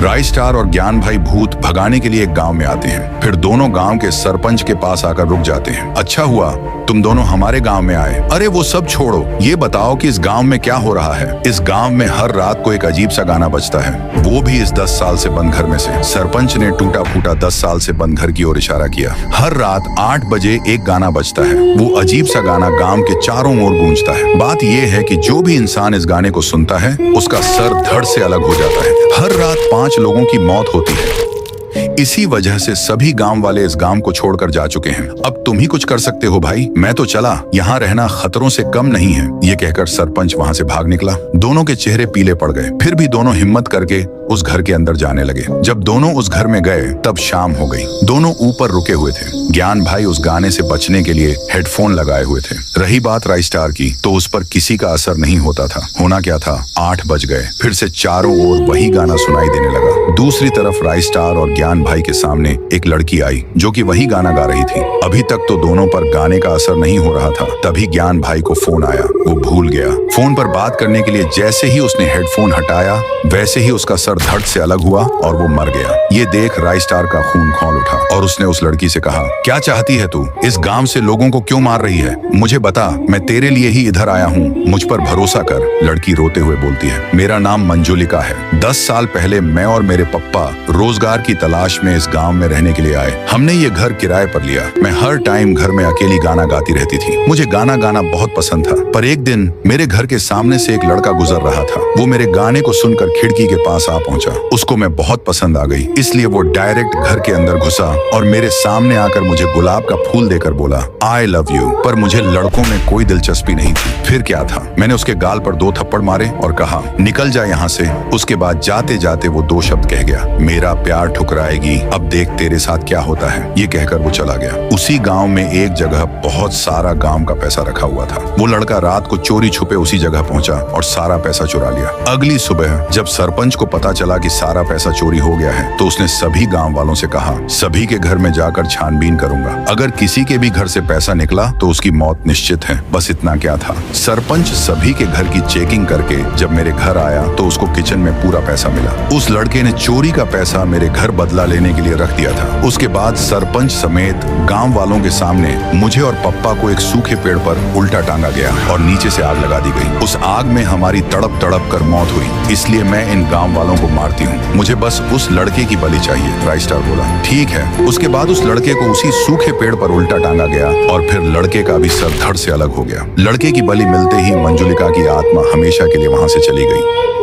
राय star और ज्ञान भाई भूत भगाने के लिए एक गांव में आते हैं। फिर दोनों गांव के सरपंच के पास आकर रुक जाते हैं। अच्छा हुआ तुम दोनों हमारे गांव में आए। अरे वो सब छोड़ो, ये बताओ कि इस गांव में क्या हो रहा है। इस गांव में हर रात को एक अजीब सा गाना बजता है, वो भी इस 10 साल से बंद घर में से। सरपंच ने टूटा फूटा 10 साल से बंद घर की ओर इशारा किया। हर रात 8 बजे एक गाना बजता है। वो अजीब सा गाना गांव के चारों ओर गूंजता है। बात ये है कि जो भी इंसान इस गाने को सुनता है उसका सर धड़ से अलग हो जाता है। हर रात 5 लोगों की मौत होती है। इसी वजह से सभी गांव वाले इस गांव को छोड़कर जा चुके हैं। अब तुम ही कुछ कर सकते हो भाई, मैं तो चला, यहाँ रहना खतरों से कम नहीं है। ये कहकर सरपंच वहाँ से भाग निकला। दोनों के चेहरे पीले पड़ गए। फिर भी दोनों हिम्मत करके उस घर के अंदर जाने लगे। जब दोनों उस घर में गए तब शाम हो गई। दोनों ऊपर रुके हुए थे। ज्ञान भाई उस गाने से बचने के लिए हेडफोन लगाए हुए थे। रही बात राय स्टार की, तो उस पर किसी का असर नहीं होता था। होना क्या था, 8 बज गए। फिर से चारों ओर वही गाना सुनाई देने लगा। दूसरी तरफ राय स्टार और ज्ञान भाई के सामने एक लड़की आई जो कि वही गाना गा रही थी। अभी तक तो दोनों पर गाने का असर नहीं हो रहा था। तभी ज्ञान भाई को फोन आया। वो भूल गया। फोन पर बात करने के लिए जैसे ही उसने हेडफोन हटाया वैसे ही उसका सर धड़ से अलग हुआ और वो मर गया। ये देख राय स्टार का खून खौल उठा और उसने उस लड़की से कहा, क्या चाहती है तू? इस गांव से लोगों को क्यों मार रही है? मुझे बता, मैं तेरे लिए ही इधर आया हूँ, मुझ पर भरोसा कर। लड़की रोते हुए बोलती है, मेरा नाम मंजुलिका है। 10 साल पहले मैं और मेरे पप्पा रोजगार की तलाश में इस गांव में रहने के लिए आए। हमने ये घर किराए पर लिया। मैं हर टाइम घर में अकेली गाना गाती रहती थी। मुझे गाना गाना बहुत पसंद था। पर एक दिन मेरे घर के सामने से एक लड़का गुजर रहा था। वो मेरे गाने को सुनकर खिड़की के पास आ पहुंचा। उसको मैं बहुत पसंद आ गई, इसलिए वो डायरेक्ट घर के अंदर घुसा और मेरे सामने आकर मुझे गुलाब का फूल देकर बोला, आई लव यू। पर मुझे लड़कों में कोई दिलचस्पी नहीं थी। फिर क्या था, मैंने उसके गाल पर 2 थप्पड़ मारे और कहा, निकल जा यहाँ से। उसके बाद जाते जाते वो 2 शब्द कह गया, मेरा प्यार ठुकराएगी, अब देख तेरे साथ क्या होता है। ये कहकर वो चला गया। उसी गांव में एक जगह बहुत सारा गांव का पैसा रखा हुआ था। वो लड़का रात को चोरी छुपे उसी जगह पहुंचा और सारा पैसा चुरा लिया। अगली सुबह जब सरपंच को पता चला कि सारा पैसा चोरी हो गया है तो उसने सभी गांव वालों से कहा, सभी के घर में जाकर छानबीन करूंगा। अगर किसी के भी घर से पैसा निकला तो उसकी मौत निश्चित है। बस इतना क्या था। सरपंच सभी के घर की चेकिंग करके जब मेरे घर आया तो उसको किचन में पूरा पैसा मिला। उस लड़के ने चोरी का पैसा मेरे घर बदला लेने के लिए रख दिया था। उसके बाद सरपंच समेत गांव वालों के सामने मुझे और पप्पा को एक सूखे पेड़ पर उल्टा टांगा गया और नीचे से आग लगा दी गई। उस आग में हमारी तड़प तड़प कर मौत हुई, इसलिए मैं इन गांव वालों को मारती हूँ। मुझे बस उस लड़के की बलि चाहिए। राय स्टार बोला, ठीक है। उसके बाद उस लड़के को उसी सूखे पेड़ पर उल्टा टांगा गया और फिर लड़के का भी सर धड़ से अलग हो गया। लड़के की बलि मिलते ही मंजुलिका की आत्मा हमेशा के लिए वहां से चली गई।